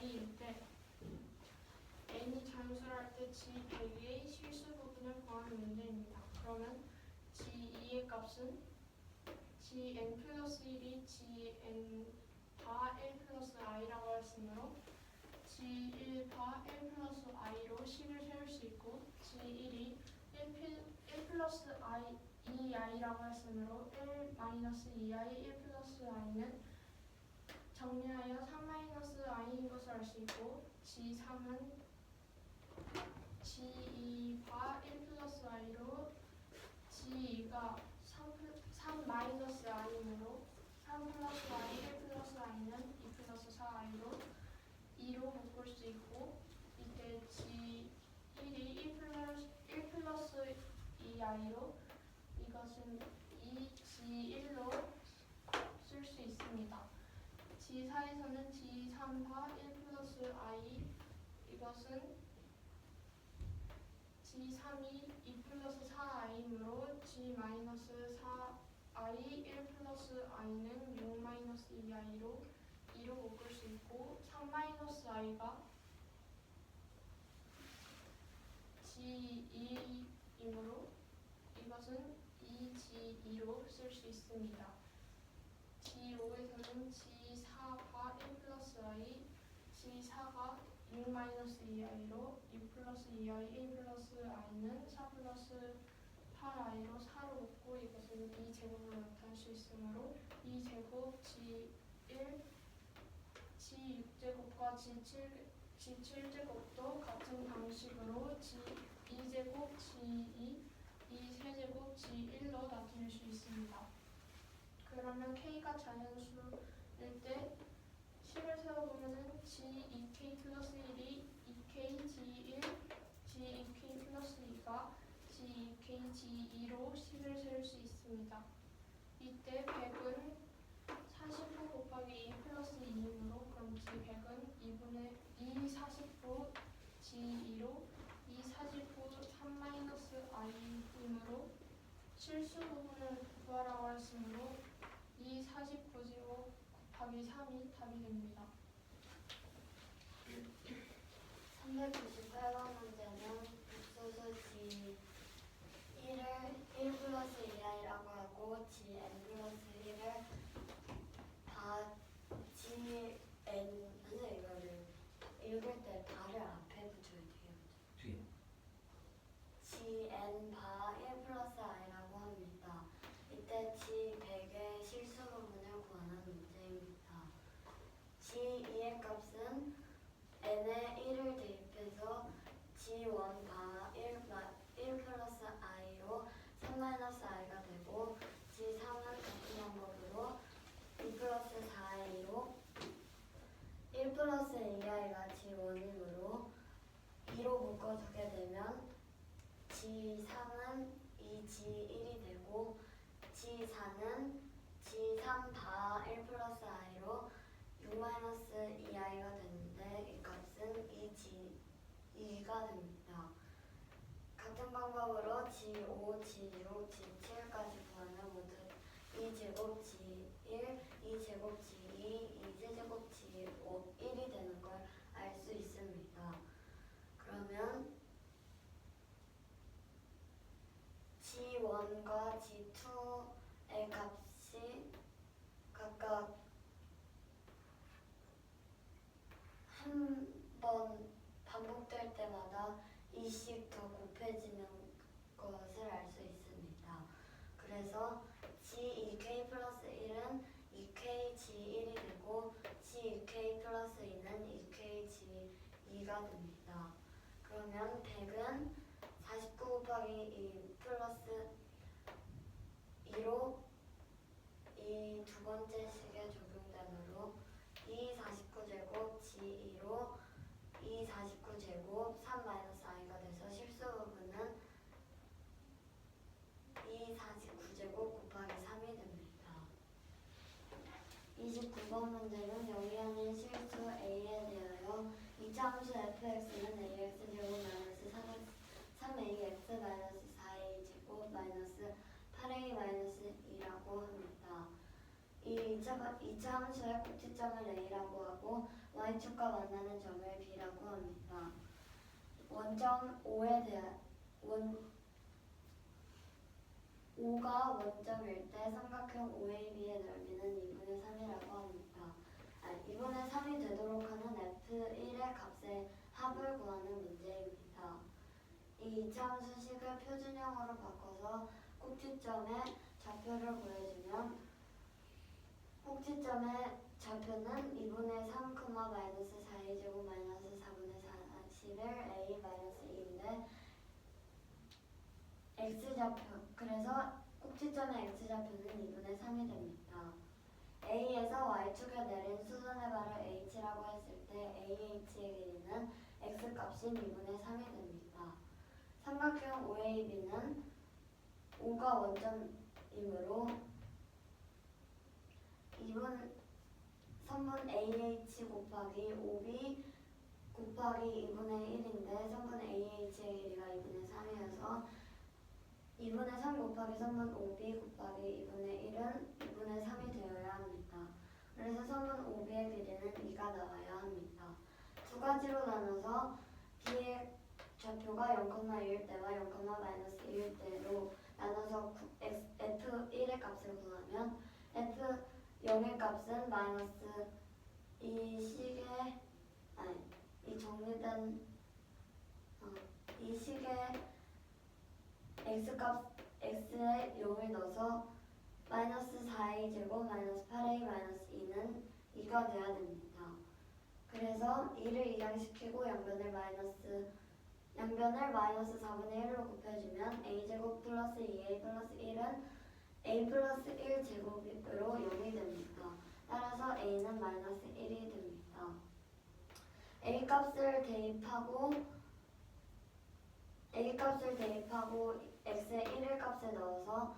i일 때 n이 잔수할 때 g100의 실수 부분을 구하는 문제입니다. 그러면 g2의 값은 gn 플러스 1이 gn 바 1 플러스 i라고 했으므로 g1 바 1 플러스 i로 10을 세울 수 있고 g1이 1 플러스 i 2i라고 했으므로 1 마이너스 2i 1 플러스 i는 정리하여 3 마이너스 i인 것을 알 수 있고 g3은 g2 바 1 플러스 i로 g2가 3 마이너스 i이므로 3 플러스 i 1 플러스 i는 2 플러스 4i로 2로 묶을 수 있고 이때 g1이 1 플러스 2i로 이것은 2g1로 쓸 수 있습니다. g4에서는 g3 바 1 플러스 i 이것은 g3이 2 플러스 4i이므로 g 마이너스 4i 1 플러스 i는 6 마이너스 2i로 2로 묶을 수 있고 3 마이너스 i가 g2이므로 이것은 2g2로 쓸 수 있습니다. g5에서는 g4 바 1 플러스 i g4가 6 마이너스 2i로 6 플러스 2i 1 플러스 i는 4 플러스 8i로 4로 묶고 이것은 2제곱으로 나타낼 수 있으므로 2제곱 g1 g6제곱과 g7제곱도 같은 방식으로 g2제곱 g2 2세제곱 g1로 나타낼 수 있습니다. 그러면 k가 자연수일 때 10을 세워보면 g2k 플러스 1이 2k g1 g2k 플러스 2가 g2k g2로 10을 세울 수 있습니다. 이때 100은 49 곱하기 2 플러스 2이므로 그럼 g100은 2 49 g2로 2 49 3 마이너스 i이므로 실수 부분을 구하라고 했으므로 2 49제곱 곱하기 3이 답이 됩니다. 398번 문제는 복소수 g1을 1 플러스 2i라고 하고 gn 플러스 1을 바 gn 선생님 이거를 읽을 때 바를 앞에 붙여야 돼요. 뒤에. gn 바 1 플러스 i라고 합니다. 이때 g100의 실수 부분을 구하는 문제입니다. g2의 값은 n에 1을 대입해서 g1 바 1 플러스 i로 3 마이너스 i가 되고 g3은 같은 방법으로 2 플러스 4i로 1 플러스 2i가 g1이므로 2로 묶어주게 되면 g3은 2g1이 되고 g4는 g3 바 1 플러스 i로 6 마이너스 2i가 되는데 이 값은 2g2가 됩니다. 같은 방법으로 g5, g6, g7까지 구하면 모두 2제곱 g1, 2제곱 g2, 2제곱 g5, 1이 되는 걸 알 수 있습니다. 그러면 g1과 g2의 값이 각각 한 번 반복될 때마다 2씩 더 곱해지는 것을 알 수 있습니다. 그래서 g2k 플러스 1은 2k g1이 되고 g2k 플러스 2는 2k g2가 됩니다. 그러면 100은 49 곱하기 2 플러스 2로 이 두 번째 식에 적용되므로 2 49제곱 g2로 2 49제곱 3 마이너스 i가 돼서 실수 부분은 2 49제곱 곱하기 3이 됩니다. 29번 문제는 여기 하는 실수 a에 대하여 이차 함수 fx는 ax제곱 마이너스 3ax 마이너스 4a제곱 마이너스 8a 마이너스 2라고 합니다. 이 2차 함수의 꼭지점을 a라고 하고 y축과 만나는 점을 B라고 합니다. 원점 O에 대한 O가 원점일 때 삼각형 OAB의 넓이는 2분의 3이라고 합니다. 2분의 3이 되도록 하는 F1의 값의 합을 구하는 문제입니다. 이 이차함수식을 표준형으로 바꿔서 꼭지점의 좌표를 구해주면 꼭지점의 좌표는 2분의 3, 마이너스 4a제곱 마이너스 4분의 41 a 마이너스 2인데 x좌표, 그래서 꼭지점의 x좌표는 2분의 3이 됩니다. A에서 y축에 내린 수선의 발을 h라고 했을 때 ah의 길이는 x값인 2분의 3이 됩니다. 삼각형 OAB는 5가 원점이므로 3분 AH 곱하기 5B 곱하기 2분의 1인데 3분 AH의 길이가 2분의 3이어서 2분의 3 곱하기 3분 5B 곱하기 2분의 1은 2분의 3이 되어야 합니다. 그래서 3분 5B의 길이는 2가 나와야 합니다. 두 가지로 나눠서 B의 좌표가 0,1일 때와 0, 마이너스 1일 때로 나눠서 F1의 값을 구하면 F0의 값은 마이너스 이 식의 x값 x에 0을 넣어서 마이너스 4a 제곱 마이너스 8a 마이너스 2는 2가 돼야 됩니다. 그래서 2를 이항시키고 양변을 마이너스 4분의 1로 곱해주면 a제곱 플러스 2a 플러스 1은 a 플러스 1 제곱으로 0이 됩니다. 따라서 a는 마이너스 1이 됩니다. a 값을 대입하고 x의 1을 값에 넣어서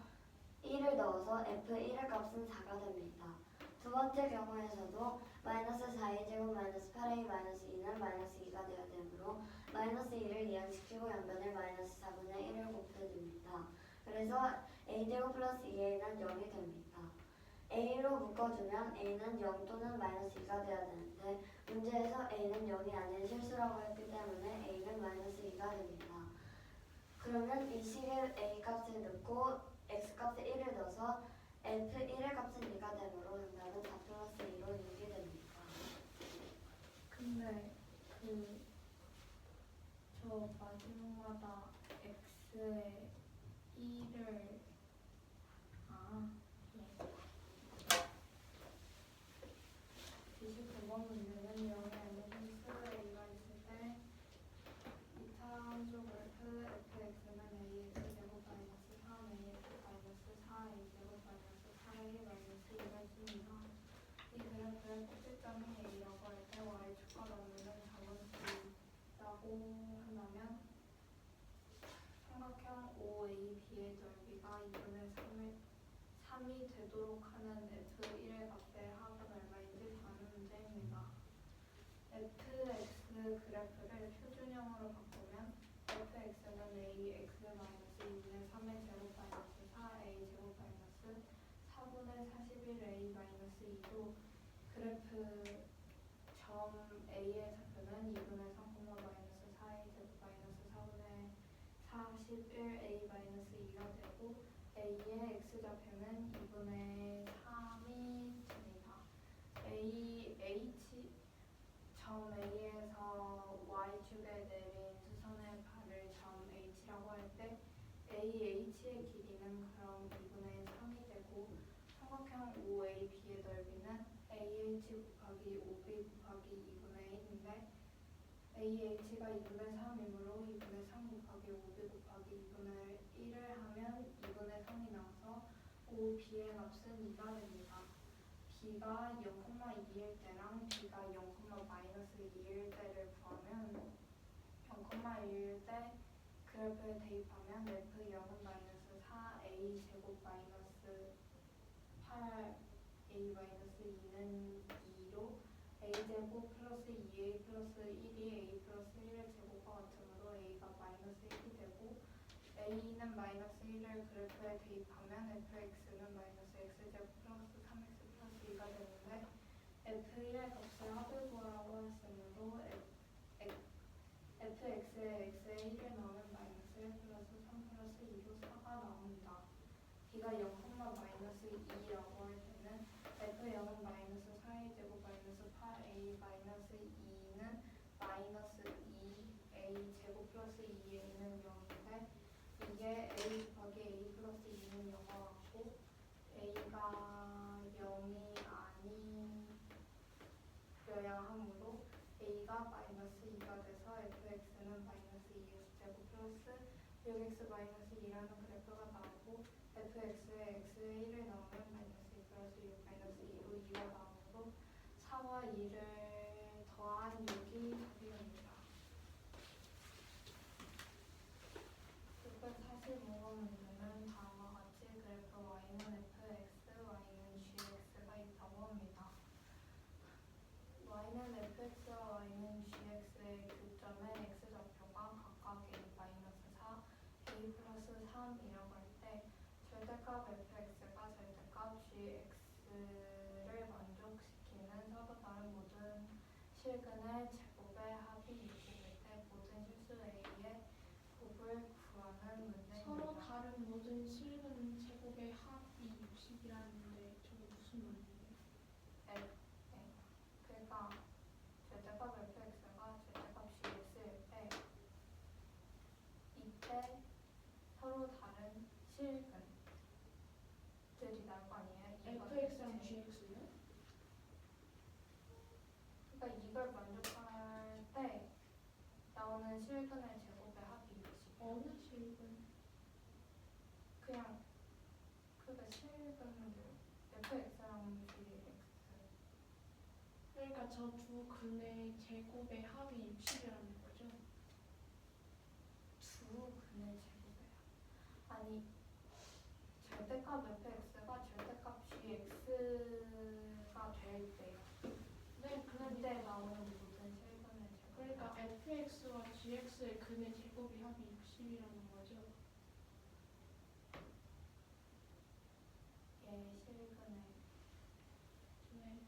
1을 넣어서 f1의 값은 4가 됩니다. 두 번째 경우에서도 마이너스 4a 제곱 마이너스 8a 마이너스 2는 마이너스 2가 되어야 되므로 마이너스 2를 이항시키고 양변을 마이너스 4분의 1을 곱해줍니다. 그래서 a 제곱 플러스 2a는 0이 됩니다. a로 묶어주면 a는 0 또는 마이너스 2가 되어야 되는데 문제에서 a는 0이 아닌 실수라고 했기 때문에 a는 마이너스 2가 됩니다. 그러면 이 식에 a 값을 넣고 x 값에 1을 넣어서 f1의 값은 2가 되므로 정답은 4 플러스 2로 6이 됩니다. 근데 저 마지막마다 x에 2를 예. 29번 문제는 0에 아닌 실수 a가 있을 때 2차 함수 그래프 fx는 ax 제곱 마이너스 3ax 마이너스 4a 제곱 마이너스 4a 마이너스 2가 있습니다. 이 그래프의 꼭지점이 a라고 할 때 y축과 나누는 점은 b라고 한다면 삼각형 OAB의 넓이가 2분의 3이 되도록 하는 f1의 값의 합은 얼마인지 구하는 문제입니다. fx 그래프를 표준형으로 바꾸면 fx는 ax 마이너스 2분의 3의 제곱 마이너스 4a 제곱 마이너스 4분의 41a 마이너스 2도 그래프 점 a의 좌표는 2분의 3, 마이너스 4a 제곱 마이너스 4분의 41a 마이너스 2가 되고 a의 x좌표는 2분의 3이 됩니다. 점 A에서 y축에 내린 수선의 발을 점 H라고 할 때 AH의 길이는 그럼 2분의 3이 되고 삼각형 OAB의 넓이는 AH 곱하기 OB 곱하기 2분의 1인데 AH가 2분의 3이므로 2분의 3 곱하기 5b 곱하기 2분의 1을 하면 2분의 3이 나와서 OB의 값은 2가 됩니다. b가 0,2일 때랑 b가 0, 마이너스 2일 때를 구하면 0,1일 때 그래프에 대입하면 f0은 마이너스 4a 제곱 마이너스 8a 마이너스 2는 2로 a제곱 플러스 2a 플러스 1이 a 플러스 1의 제곱과 같으므로 a가 마이너스 1이 되고 a는 마이너스 1을 그래프에 대입하면 fx는 마이너스 x제곱 플러스 3x 플러스 2가 되는데 f1의 값은 합을 구하라고 했으므로 fx에 x에 1을 넣으면 마이너스 1 플러스 3 플러스 2로 4가 나옵니다. b가 0, 마이너스 2라고 할 때는 f0은 마이너스 4a 제곱 마이너스 8a 마이너스 2는 마이너스 2a 제곱 플러스 2a는 0인데 이게 a 곱하기 a 플러스 2는 0과 같고 a가 0이 아니어야 하므로 a가 마이너스 2가 돼서 fx는 마이너스 2x 제곱 플러스 6x 마이너스 2라는 그래프가 나오고 fx에 x에 1을 넣으면 마이너스 2 플러스 6 마이너스 2로 2가 나오므로 4와 2를 더한 6이 답입니다. 645번 문제는 다음과 같이 그래프 y는 fx, y는 gx가 있다고 합니다. y는 fx와 y는 gx의 교점의 x좌표가 각각 a-4, a 플러스 3이라고 할 때 절대값 fx가 절대값 gx를 만족시키는 서로 다른 모든 실근의 제곱의 합이 6이 될 때 모든 실수 a의 곱을 구하는 문제입니다. 서로 다른 모든 실근 제곱의 합이 60이라는데 저게 무슨 말이에요? 그러니까 절대값 fx가 절대값 gx일 때 이때 서로 다른 실근들이 나올 거 아니에요? fx랑 gx요? 그러니까 이걸 만족할 때 나오는 실근의 제곱의 합이 60. 어느 실근? 그냥 그러니까 실근들 fx랑 gx 그러니까 저 두 근의 제곱의 합이 60이라는 거죠? 두 근의 제곱의 합. 아니 절대값 fx가 절대값 gx가 될 때요. 네, 그때 나오는 모든 실근의 제곱. 그러니까 fx와 gx의 근의 제곱의 합이 60이라는 거죠? 실근의 네.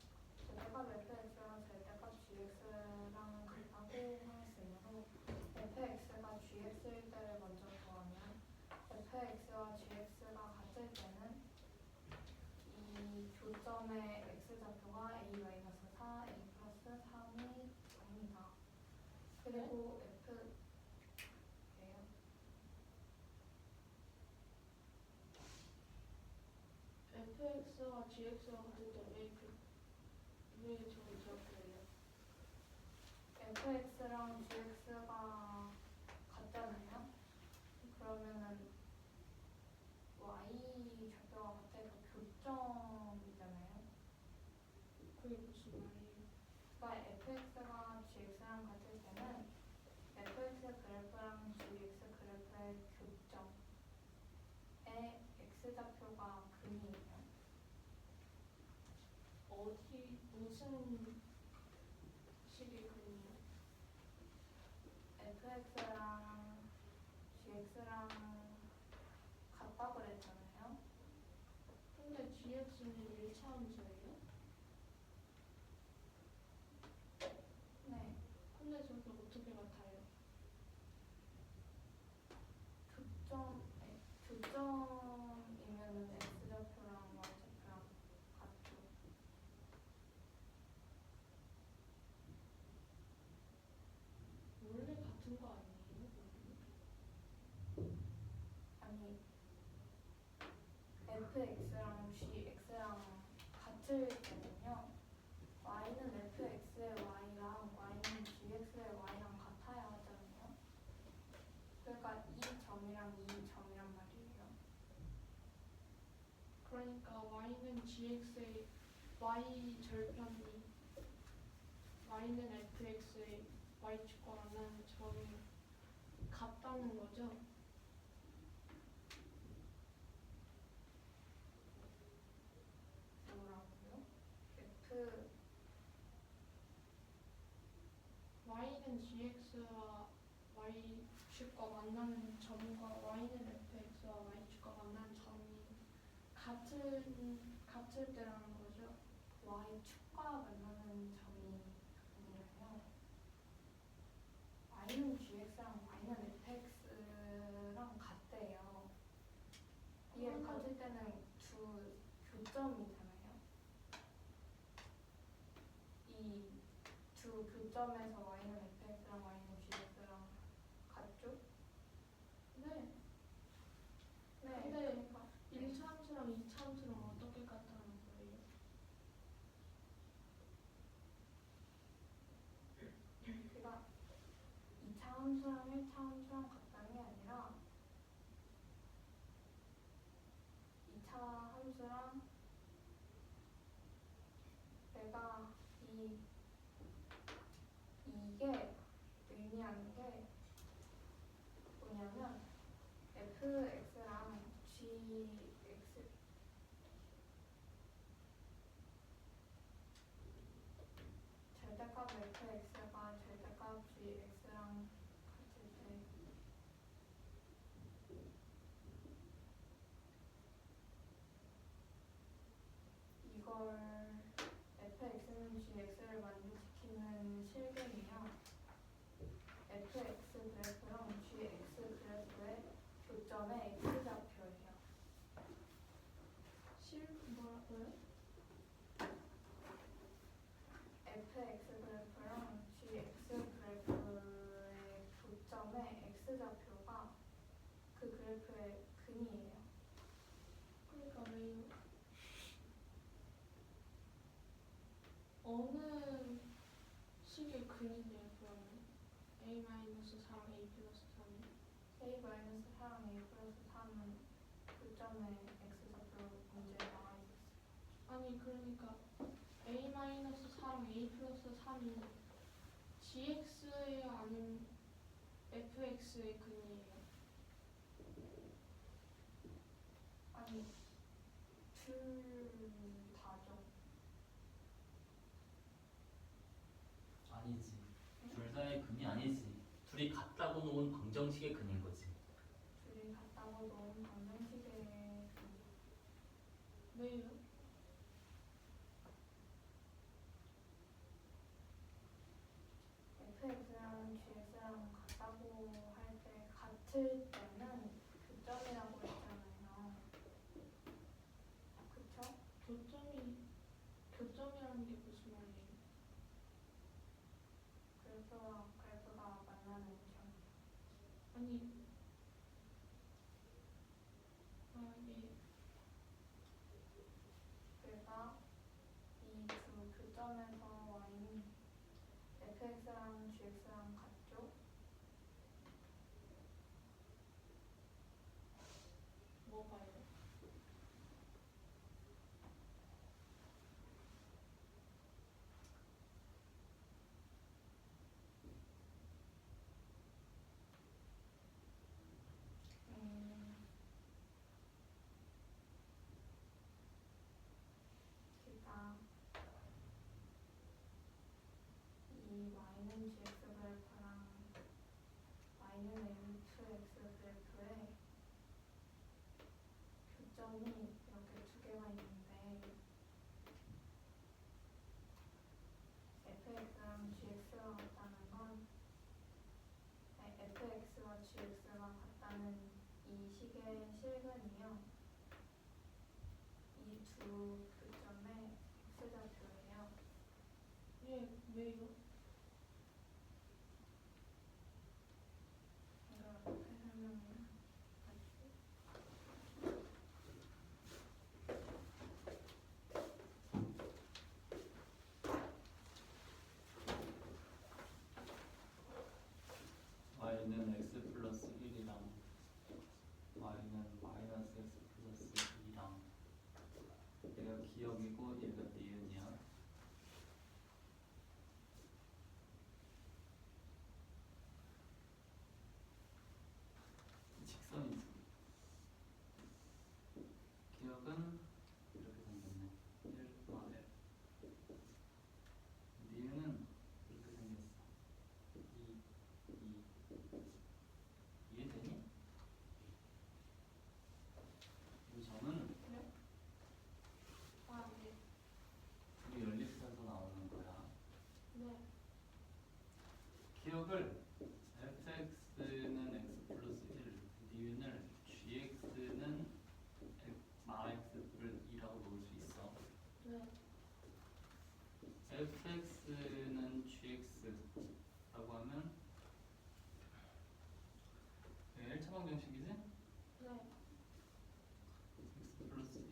절대값 fx랑 절대값 gx랑 같다고 했으므로 fx가 gx일 때를 먼저 구하면 fx와 gx가 같을 때는 이 교점의 x좌표가 a-4, a 플러스 3이 됩니다. 그리고 fx와 gx가 같을 때 왜 저기 저렇게요? fx랑 gx가 같잖아요. 그러면은 y 좌표가 같아서 교점이잖아요. 그게 무슨 말이에요? 그러니까 fx가 gx랑 같을 때는 fx 그래프랑 gx 그래프의 교점에 x좌표가 근이에요. 어디 무슨 식의 근이요? fx랑 gx랑 같다 그랬잖아요. 근데 gx는 1차 함수예요? 네. 근데 저게 어떻게 같아요? 교점이면은 x좌표랑 y좌표랑 같죠. 원래 같은 거 아니에요? 아니 fx랑 gx랑 같을 때는요. y는 fx의 y랑 y는 gx의 y랑 같아야 하잖아요. 그러니까 이 점이랑 이 점이란 말이에요. 그러니까 y는 gx의 y 절편이 y는 fx의 y축과 만나는 점이 같다는 거죠? 뭐라고요? y는 gx와 y축과 만나는 점과 y는 fx와 y축과 만나는 점이 같을 때라는 거죠? y축과 만나는 점이 y는 gx랑 y는 fx랑 같대요. 이게 같을 때는 두 교점이잖아요. 이 두 교점에서 y는 fx랑 y는 gx랑 같죠? 네. 네. 근데 그러니까 1차 함수랑 2차 함수랑 어떻게 같다는 거예요? 그러니까 2차 함수랑 1차 함수랑 같다는 게 아니라 2차 함수랑 내가 이게 의미하는 게 뭐냐면 fx랑 gx 절대값 fx가 절대값 gx랑 같을 때 이걸 fx는 gx를 만족시키는 실근이요. fx 그래프랑 gx 그래프의 교점의 x좌표예요. 뭐라고요? fx 그래프랑 gx 그래프의 교점의 x좌표가 그 그래프의 근이에요. 그러니까 왜요? 어느 식의 근인데요, 그러면? a-4랑 a 플러스 3이? a-4랑 a 플러스 3은 교점의 x좌표 문제에 나와 있었어요. 아니, 그러니까 a-4랑 a 플러스 3이 gx예요? 아니면 fx의 근이에요? 아니 둘 다죠. 아니지. 둘 다의 근이 아니지. 둘이 같다고 놓은 방정식의 근인 거지. 둘이 같다고 놓은 방정식의 근. 왜요? fx랑 gx랑 같다고 할 때 같을 때는 교점이라고 했잖아요. 그쵸? 교점이라는 게 무슨 말이에요? 그래프가 만나는 점. 아니, 예. 그러니까 이 두 교점에서 y는 fx랑 gx랑 같죠? 뭐가요? 그러니까 이 y는 gx 그래프랑 y는 m2x 그래프의 교점이 이렇게 두 개가 있는데 fx랑 gx가 같다는 건 아니, fx와 gx가 같다는 이 식의 실근이요. 이 두 교점의 x좌표예요. 예, 왜요? 이걸 어떻게 설명해야 할지. y는 x 플러스 1이랑 y는 마이너스 x 플러스 2랑 얘가 기억이고 얘가 니은이야. 직선이지. 기억은 이렇게 생겼네. 1과 L. 니은은 이렇게 생겼어. 2, 2. 이해되니? 이 점은 네? 아, 네.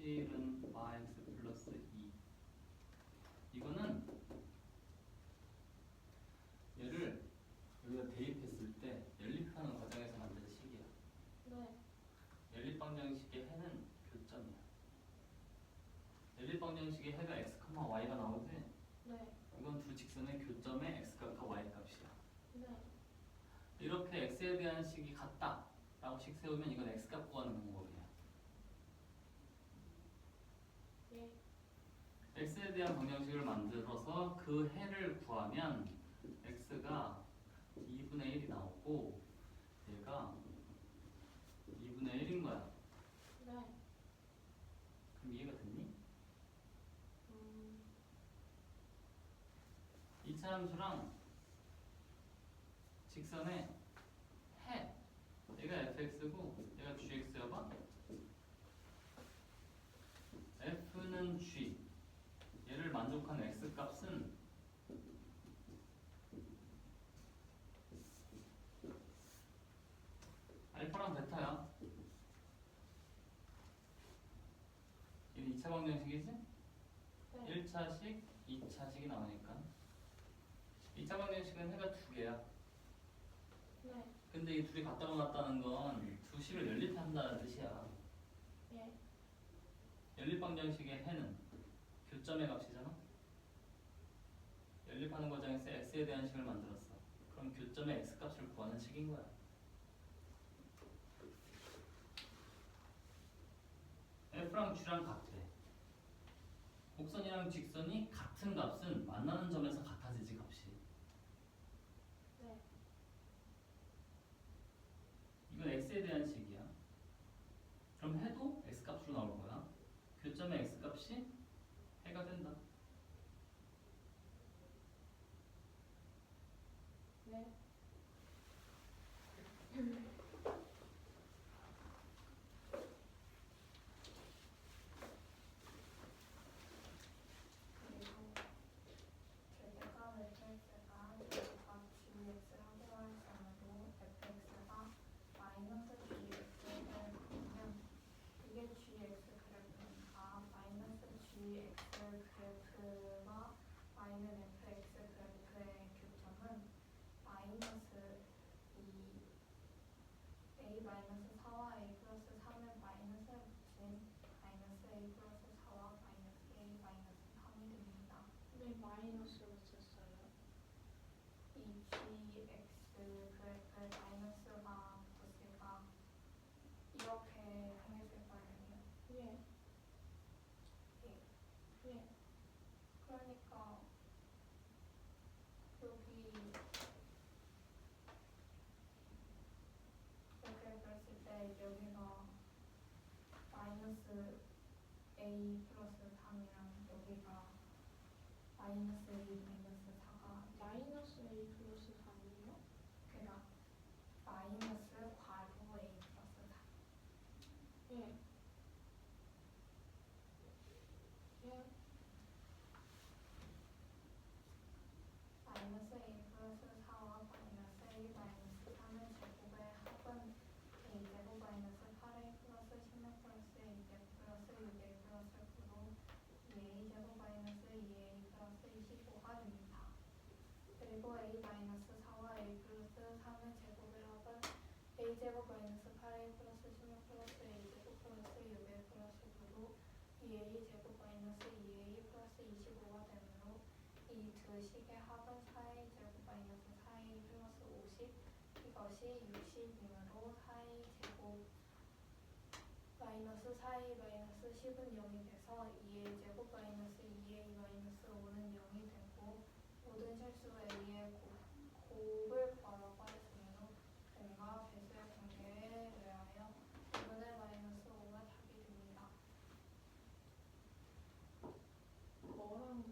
실은 yx 플러스 2. 이거는 얘를 여기다 대입했을 때 연립하는 과정에서 만든 식이야. 네. 연립방정식의 해는 교점이야. 연립방정식의 해가 x, y가 나오지? 네. 이건 두 직선의 교점의 x값과 y값이야. 네. 이렇게 x에 대한 식이 같다 라고 식 세우면 이건 x값 구하는 방법이야. 예. x에 대한 방정식을 만들어서 그 해를 구하면 x가 2분의 1이 나오고 얘가 2분의 1인 거야. 네. 그럼 이해가 됐니? 2차 함수랑 직선의 해, 얘가 fx고 얘가 gx여봐. f는 g, 얘를 만족하는 x값은 알파랑 베타야. 얘는 2차 방정식이지? 네. 1차식, 2차식이 나오니까 2차 방정식은 해가 두 개야. 네. 근데 이 둘이 같다고 같다는 건 두 식을 연립한다는 뜻이야. 예. 연립방정식의 해는 교점의 값이잖아. 연립하는 과정에서 x에 대한 식을 만들었어. 그럼 교점의 x값을 구하는 식인 거야. f랑 g랑 같대. 곡선이랑 직선이 같은 값은 만나는 점에서 같아지지 값이. 네. 이건 x에 대한 식이야. 그럼 해도 x값으로 나올 거야. 교점의 x값이 해가 된다. 네. 그리고 절대값 fx가 절대값 gx라고 할 경우도 fx가 마이너스 gx를 그리면 이게 gx 그래프니까 마이너스 gx 그래프와 y는 fx 그래프의 교점은 마이너스 2 a 마이너스 4와 a 플러스 3을 마이너스에 붙인 마이너스 a 플러스 4와 마이너스 a 마이너스 3이 됩니다. 왜 마이너스로 썼어요? 이 gx 그래프에 마이너스가 붙었으니까 이렇게 생겼을 거 아니에요. 예. 예. 예. 그러니까 여기 이렇게 그랬을 때 여기가 마이너스 a 플러스 3이랑 여기가 마이너스 a 마이너스 4가 마이너스 A 플러스 3이요? 그러니까 마이너스 괄호 a 플러스 4 예. 예. 마이너스 a 플러스 4와 마이너스 a 마이너스 3의 제곱의 합은 a 제곱 마이너스 8a 플러스 16 플러스 a 제곱 플러스 6a 플러스 9로 2a 제곱 마이너스 2a 플러스 25가 됩니다. 그리고 a 마이너스 4와 a 플러스 3의 제곱의 합은 a 제곱 마이너스 8a 플러스 16 플러스 a 제곱 플러스 6a 플러스 9로 2a 제곱 마이너스 2a 플러스 25가 되므로 이 두 식의 합은 4a 제곱 마이너스 4a 플러스 50 이것이 60이므로 4a 제곱 마이너스 4a 마이너스 10은 0이 돼서 2a 제곱 마이너스 2a 마이너스 5는 0이 되고 모든 실수 a의 곱을 구하라고 했으므로 근과 배수의 관계에 의하여 2분의 마이너스 5가 답이 됩니다. 뭐랑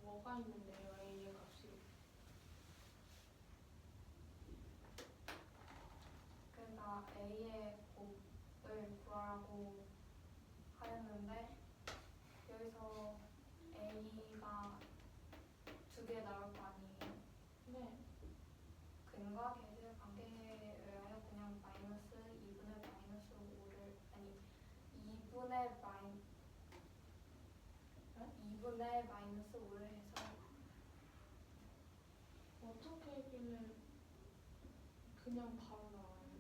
뭐가 있는데요? A의 값이. 그러니까 a의 곱을 구하라고 하였는데 여기서 a가 두 개 나올 거 아니에요. 네. 근과 계수의 관계에 의하여 그냥 마이너스 2분의 마이너스 5를 아니 2분의 2분의 마이너스 5를 해서 어떻게 했길래 그냥 바로 나와요?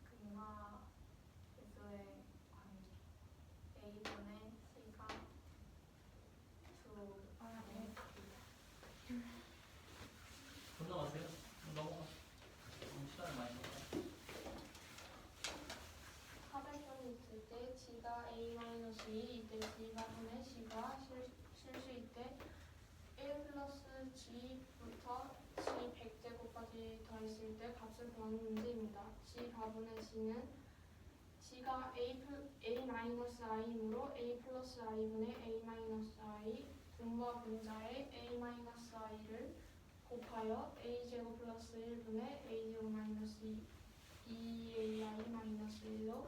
근화계수의 관계 A분의 C가 주 네. 건너가세요. 넘어가. 시간을 많이 먹어. 하백점이 있을 때 G가 A-2 이때 G가 분의 C가 실수일 때 1 플러스 G부터 G 100제곱까지 더했을 때 값을 구하는 문제입니다. G 가분의 C는 G가 A-I이므로 A 플러스 I분의 A-I 분모와 분자의 A-I를 곱하여 A제곱 플러스 1분의 A제곱 마이너스 2AI-1로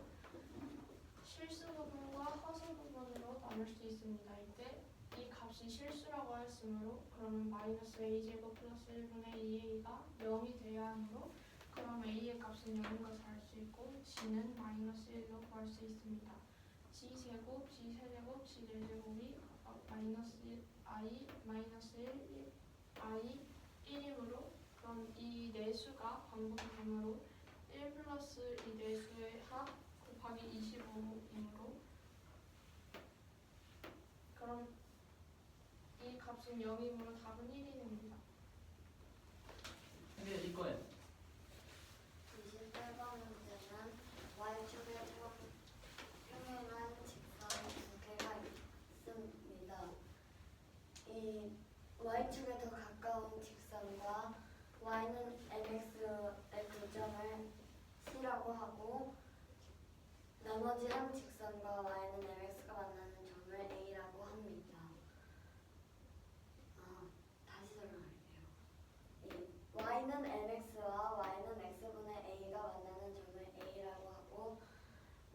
실수 부분과 허수 부분으로 나눌 수 있습니다. 이때 이 값이 실수라고 하였으므로 그러면 마이너스 A제곱 플러스 1분의 2A가 0이 돼야 하므로 그럼 A의 값은 0인 것을 알 수 있고 G는 마이너스 1로 구할 수 있습니다. G제곱, G세제곱, G4제곱이 마이너스 I, 마이너스 1, I, 1이므로 그럼 이 내수가 반복되므로 1 플러스 이 내수의 합 곱하기 25이므로 그럼 이 값은 0이므로 답은 1이 됩니다. 근데 이거에 28번 문제는 y축의 평행한 직선 두 개가 있습니다. 이 y축에 더 가까운 직선과 y는 mx의 교점을 c라고 하고 나머지 한 직선과 y는 mx가 만나는 점을 a라고 합니다. 다시 설명할게요. 이 y는 mx와 y는 x분의 a가 만나는 점을 a라고 하고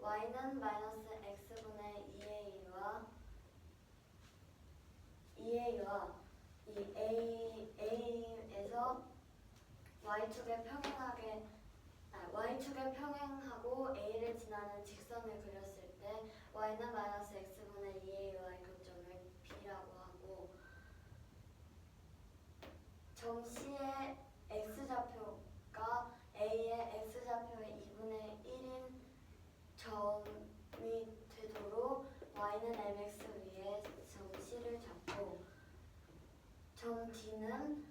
y는 마이너스 x분의 2a와 이 a에서 y축에 평행하고 a를 지나는 직선을 그렸을 때 y는 마이너스 x분의 2a와의 교점을 b라고 하고 점 C의 x좌표가 a의 x좌표의 2분의 1인 점이 되도록 y는 mx 위에 점 C를 잡고 점 D는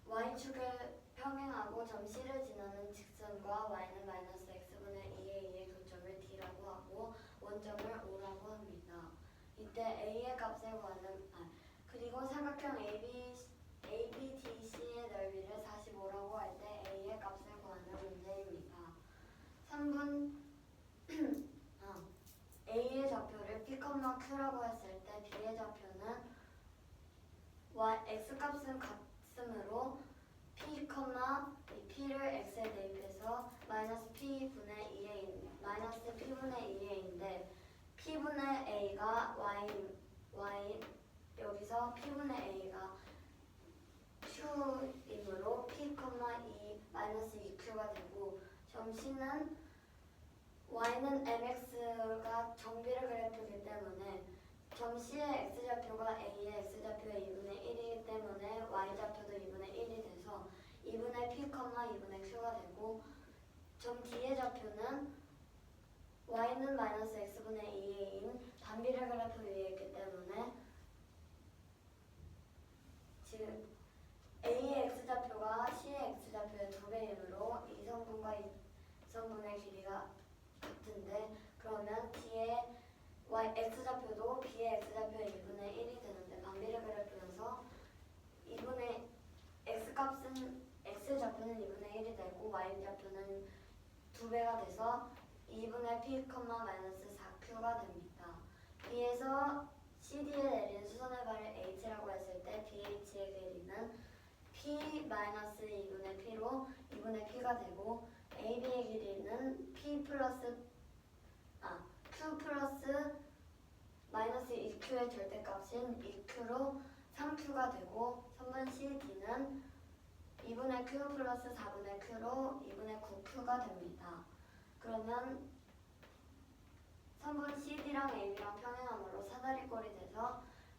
y축에 평행하고 점 C를 지나는 직선과 y는 마이너스 x분의 2a의 교점을 D라고 하고 원점을 O라고 합니다. 이때 a의 값을 구하는 그리고 삼각형 ABDC의 넓이를 45라고 할 때 a의 값을 구하는 문제입니다. 3분 a의 좌표를 p, q라고 했을 때 b의 좌표는 x값은 같으므로 p, p를 x에 대입해서 마이너스 p분의 2a인데 p분의 a가 y 여기서 p분의 a가 q이므로 p, 2 마이너스 2q가 되고 점 C는 y는 mx가 정비례 그래프이기 때문에 점 C의 x좌표가 a의 x좌표의 2분의 1이기 때문에 y좌표도 2분의 1이 돼서 2분의 p, 2분의 q가 되고 점 D의 좌표는 y는 마이너스 x분의 2a인 반비례 그래프 위에 있기 때문에 즉 a의 x좌표가 c의 x좌표의 2배이므로 이성분과 이성분의 길이가 같은데 그러면 D의 x좌표도 b의 x좌표의 2분의 1이 되는데 반비례 그래프여서 2분의 x좌표는 2분의 1이 되고 y좌표는 2배가 돼서 2분의 p, 마이너스 4q가 됩니다. b에서 CD에 내린 수선의 발을 h라고 했을 때 BH의 길이는 p 마이너스 2분의 p로 2분의 p가 되고 AB의 길이는 q 플러스 마이너스 2q의 절대값인 2q로 3q가 되고 3번 CD는 2분의 q 플러스 4분의 q로 2분의 9q가 됩니다. 그러면 3번 CD랑 AB랑 평행함으로 사다리꼴이 돼서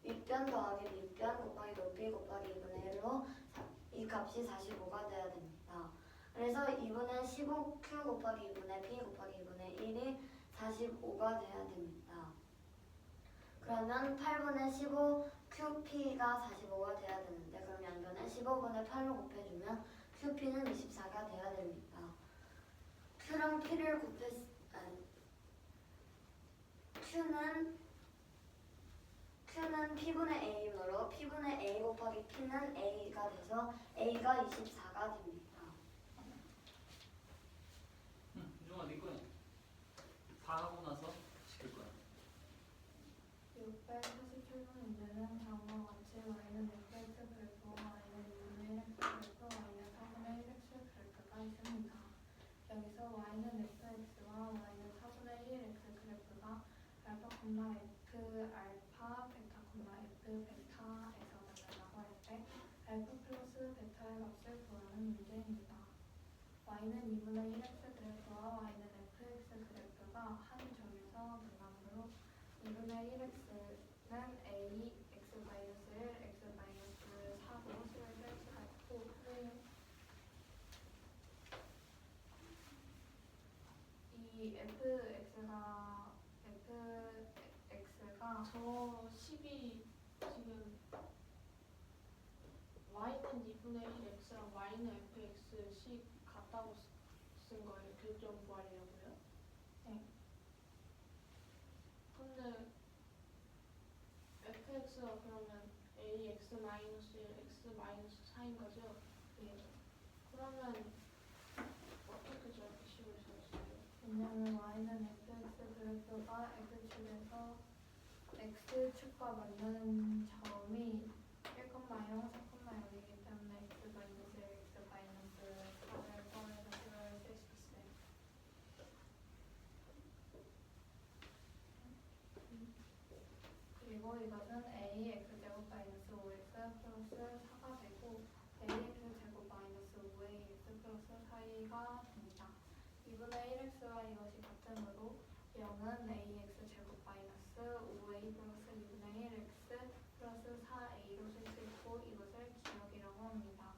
윗변 더하기 밑변 곱하기 높이 곱하기 2분의 1로 이 값이 45가 돼야 됩니다. 그래서 2분의 15q 곱하기 2분의 p 곱하기 2분의 1이 45가 돼야 됩니다. 그러면 8분의 15qp가 45가 돼야 되는데 그럼 양변에 15분의 8로 곱해주면 qp는 24가 돼야 됩니다. q랑 p를 q는 p분의 a이므로 p분의 a 곱하기 p는 a가 돼서 a가 24가 됩니다. 유정아 네 거야. 다 하고 나서 시킬 거야. 647번 문제는 다음과 같이 y는 fx 그래프와 y는 2분의 1x 그래프, y는 4분의 1x 그래프가 있습니다. 여기서 y는 fx와 y는 4분의 1x 그래프가 알파, f, 알파, 베타, f, 베타에서 만난다고 할 때 알파 플러스 베타의 값을 구하는 문제입니다. y는 2분의 1x 그래프와 y는 fx 그래프가 한 점에서 만나므로 2분의 1x는 a, x-1, x-4로 수를 뺄 수가 있고 이 fx가 저 10이 지금 y는 2분의 1 x랑 y는 fx 10 같다고 쓴 거예요. 교점 구하려고요. 네. 근데 fx가 그러면 ax 마이너스 1 x 마이너스 4인 거죠? 예. 그러면 어떻게 저렇게 식을 썼어요? 왜냐하면 y는 fx 그래프가 x축에서 x축과 맞는 점이 1,0, 4,0이기 때문에 x-1, x-4를 포함해서 수를 쓸 수 있어요. 그리고 이것은 a x제곱 마이너스 5x 플러스 4가 되고 ax 제곱 마이너스 5ax 플러스 4가 됩니다. 2분의 1x와 이것이 같으므로 0은 ax 제곱 마이너스 5a 플러스 2분의 1x 플러스 4a로 쓸 수 있고 이것을 기억이라고 합니다.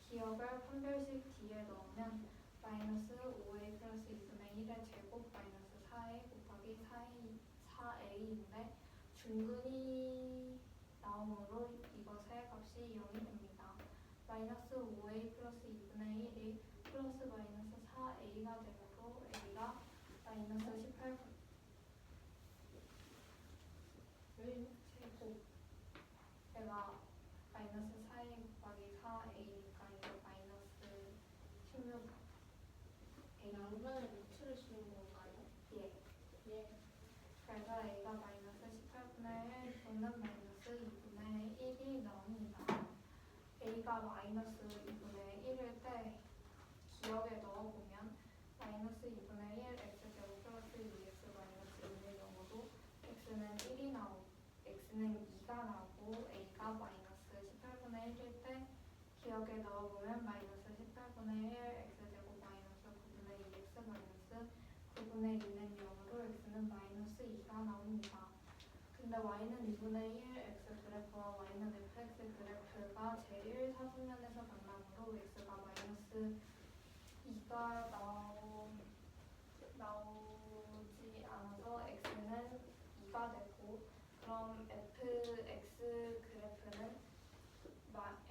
기억을 판별식 뒤에 넣으면 마이너스 5a 플러스 2분의 1의 제곱 마이너스 4a 곱하기 4a인데 중근이 나오므로 이것의 값이 0이 됩니다. 마이너스 5a 플러스 2분의 1이 플러스 마이너스 4a가 되므로 a가 마이너스 18 제곱 내가 마이너스 4a 곱하기 4a니까 이게 마이너스 16 양변에 루트를 쓰는 건가요? 예. 예. 그래서 a가 마이너스 18분의 1 또는 마이너스 2분의 1이 나옵니다. a가 마이너스 2분의 1일 때 기억에 넣어보면 마이너스 2분의 1 x제곱 플러스 2x 마이너스 2의 경우도 x는 2가 나오고 a가 마이너스 18분의 1일 때 기억에 넣어보면 마이너스 18분의 1 x제곱 마이너스 9분의 2x 마이너스 9분의 2는 0으로 x는 마이너스 2가 나옵니다. 근데 y는 2분의 1 x 그래프와 y는 fx 그래프가 제1 사분면에서 만나므로 x가 마이너스 2가 나오지 않아서 x는 2가 되고 그럼 fx 그래프는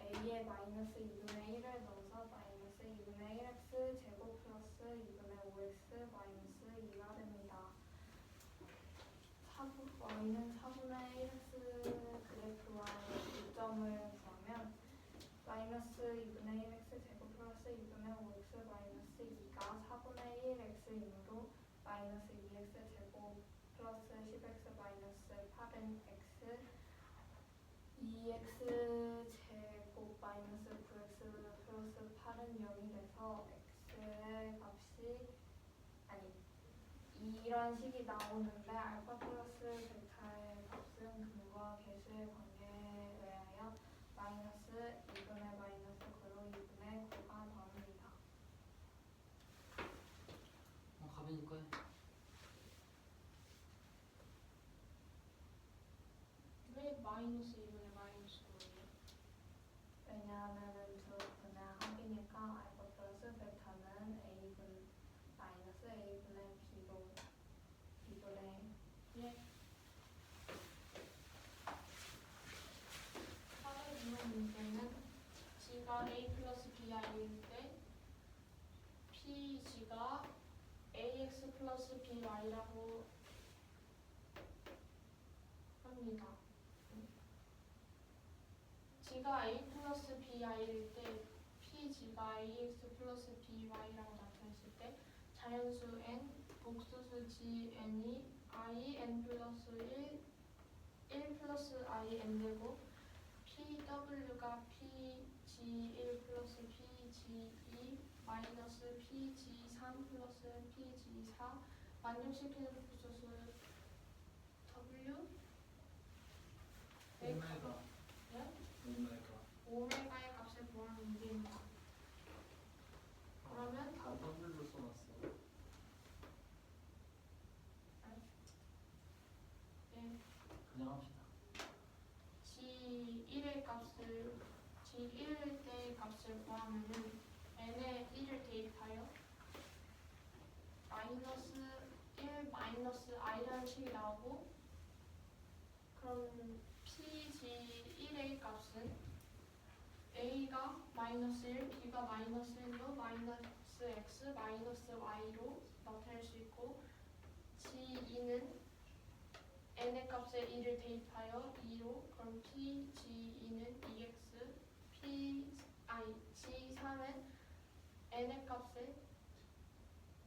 a의 마이너스 2분의 1을 넣어서 마이너스 2분의 1x 제곱 플러스 2분의 5x 마이너스 2가 됩니다. y는 4분의 1x 그래프와의 교점을 구하면 마이너스 2분의 1x 제곱 플러스 2분의 5x 마이너스 2가 4분의 1x이므로 마이너스 2x 제곱 플러스 10x 마이너스 8은 x 2x 제곱 마이너스 9x 플러스 8은 0이 돼서 x의 값이 이런 식이 나오는데 알파 플러스 베타의 값은 근과 계수의 관계에 의하여 마이너스 2분의 마이너스 9로 2분의 9가 나옵니다. 가빈이 거야. 왜 마이너스 마이너스 2분의 마이너스 5예요? 왜냐하면은 두 분의 합이니까 알파 플러스 베타는 a분 마이너스 a분의 b분의 예. 4번 문제는 g가 a 플러스 bi일 때 pg가 ax 플러스 by라고 합니다. g가 a 플러스 bi일 때 pg가 ax 플러스 by라고 나타냈을 때 자연수 n, 복수수 gn이 in 플러스 1 플러스 in 되고 pw가 pg1 플러스 pg2 마이너스 pg3 플러스 pg4 만족시키는 복수수 w 오메가. 네? 오메가. 오메가의 값을 구하는 문제입니다. 그러면 다 W로 써놨어. 네, 그냥 합시다. G1의 값을 G1일 때의 값을 구하면은 n에 1을 대입하여 마이너스 1 마이너스 i라는 식이 나오고 그럼 PG1의 값은 a가 마이너스 1, b가 마이너스 1로 마이너스 x 마이너스 y로 나타낼 수 있고 G2는 n의 값에 2를 대입하여 2로 그럼 PG2는 2x G3은 n의 값에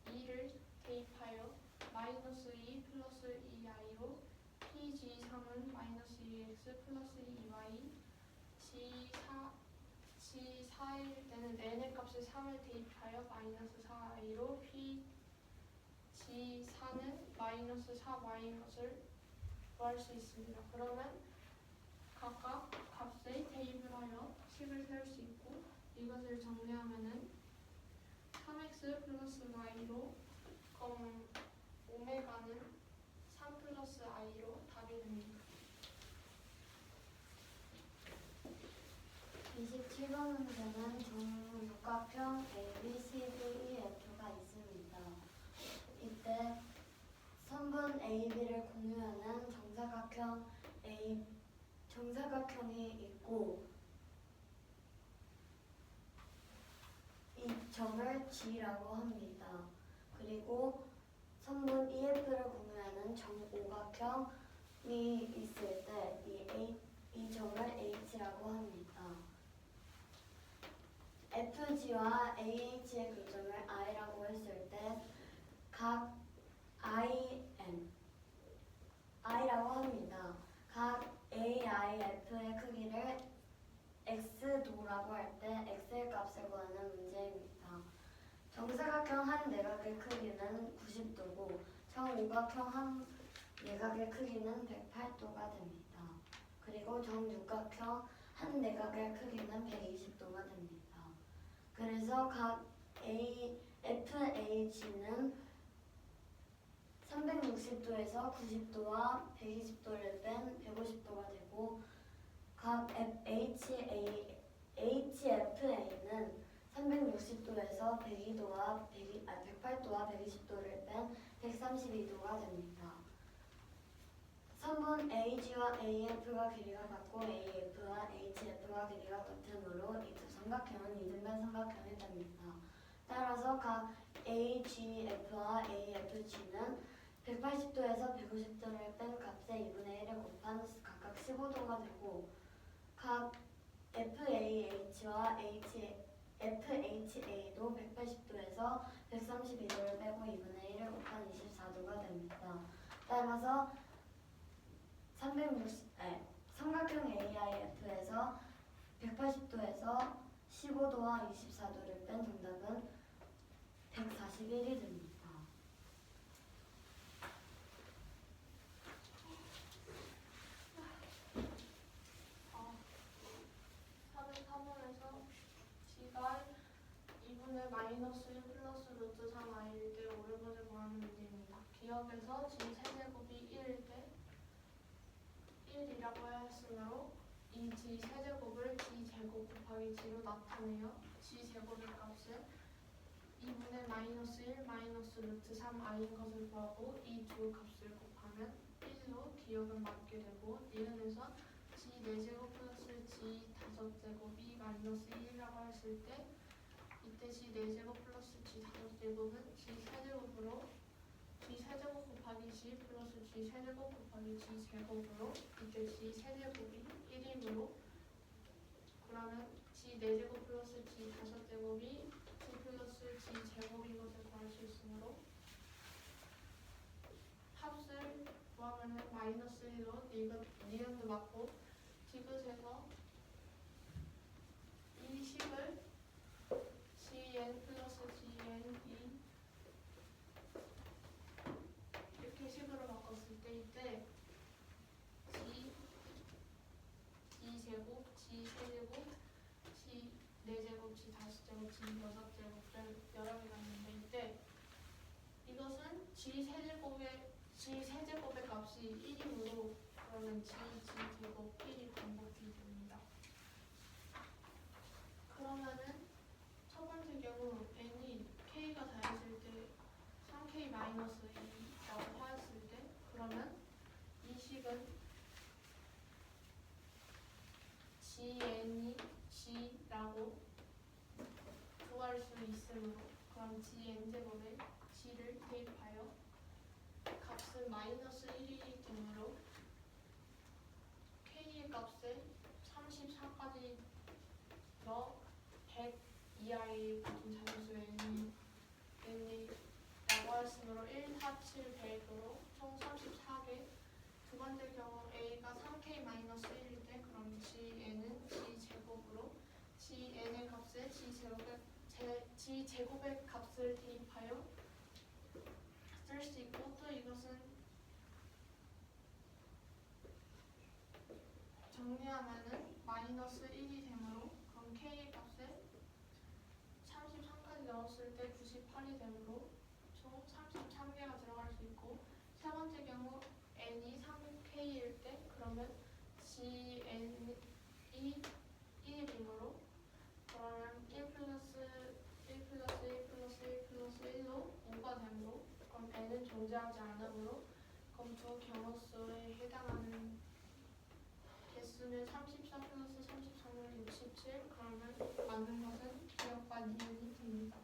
2를 대입하여 마이너스 2 플러스 2i로 PG3은 마이너스 2x 플러스 2y G4일 때는 n의 값에 3을 대입하여 마이너스 4i로 PG4는 마이너스 4y인 것을 구할 수 있습니다. 그러면 각각 값에 대입을 하여 식을 세울 수 있고 이것을 정리하면은 3x 플러스 y로 그럼 오메가는 3 플러스 i로 답이 됩니다. 27번 문제는 정육각형 ABCDEF가 있습니다. 이때 선분 AB를 공유하는 정사각형이 있고 이 점을 G라고 합니다. 그리고 선분 EF를 공유하는 정오각형이 있을 때 이 점을 H라고 합니다. FG와 AH의 교점을 I라고 했을 때 각 I라고 합니다. 각 AIF의 크기를 X도라고 할 때 X의 값을 구하는 문제입니다. 정사각형 한 내각의 크기는 90도고 정오각형 한 내각의 크기는 108도가 됩니다. 그리고 정육각형 한 내각의 크기는 120도가 됩니다. 그래서 각 FH는 360도에서 90도와 120도를 뺀 150도가 되고 각 HFA는 360도에서 108도와 120도를 뺀 132도가 됩니다. 선분 AG와 AF가 길이가 같고 AF와 HF가 길이가 같으므로 이 두 삼각형은 이등변 삼각형이 됩니다. 따라서 각 AGF와 AFG는 180도에서 150도를 뺀 값의 2분의 1을 곱한 각각 15도가 되고 각 FAH와 FHA도 180도에서 132도를 빼고 2분의 1을 곱한 24도가 됩니다. 따라서 삼각형 AIF에서 180도에서 15도와 24도를 뺀 정답은 141이 됩니다. G가 2분의 마이너스 1 플러스 루트 3i일 때 오른것을 구하는 문제입니다. 기억에서 G 세제곱이 1일 때 1이라고 하였으므로 이 g 세제곱을 g 제곱 곱하기 g로 나타내요. g 제곱의 값은 2분의 마이너스 1 마이너스 루트 3i인 것을 구하고 이 두 값을 곱하면 1로 기억은 맞게 되고 니은에서 g 4제곱 플러스 g 5제곱이 마이너스 1이라고 했을 때 이때 g 4제곱 플러스 g 5제곱은 g 세제곱으로 g 세제곱 곱하기 g 플러스 g 세제곱 곱하기 g 제곱으로 이때 g 세제곱이 1이므로 그러면 g 4제곱 플러스 g 5제곱이 g 플러스 g 제곱인 것을 구할 수 있으므로 합을 구하면 마이너스 1로 니은도 맞고 디귿에서 이 식을 gn 플러스 gn2 이렇게 식으로 바꿨을 때 이때 g 제곱, g 세제곱, g 4제곱, g 5제곱, g 6제곱을 여러 개가 있는데 이때 이것은 g 세제곱의 값이 1이므로 그러면 g 제곱 1이 반복이 됩니다. 그러면은 첫 번째 경우 n이 k가 다했을 때 3k-2라고 하였을 때 그러면 이 식은 gn이 g라고 구할 수 있으므로 그럼 gn제곱에 g를 대입하여 값은 마이너스 1이 되므로 k의 값에 34까지 넣어 100 이하의 모든 자연수 n이라고 하였으므로 1, 4, 7, 100으로 총 34개. 두 번째 경우 a가 3k-1일 때 그럼 gn은 g제곱으로 gn의 값에 g제곱의 값을 대입하여 쓸 수 있고 또 이것은 정리하면은 마이너스 1이 되므로 그럼 k의 값에 33까지 넣었을 때 98이 되므로 총 33개가 들어갈 수 있고 세 번째 경우 n이 3k일 때 그러면 gn이 1이므로 그러면 1 플러스 1 플러스 1 플러스 1 플러스 1로 5가 되므로 그럼 n은 존재하지 않으므로 그럼 두 경우수에 해당하는 개수는 34 플러스 33은 67 그러면 맞는 것은 기억과 니은이 됩니다.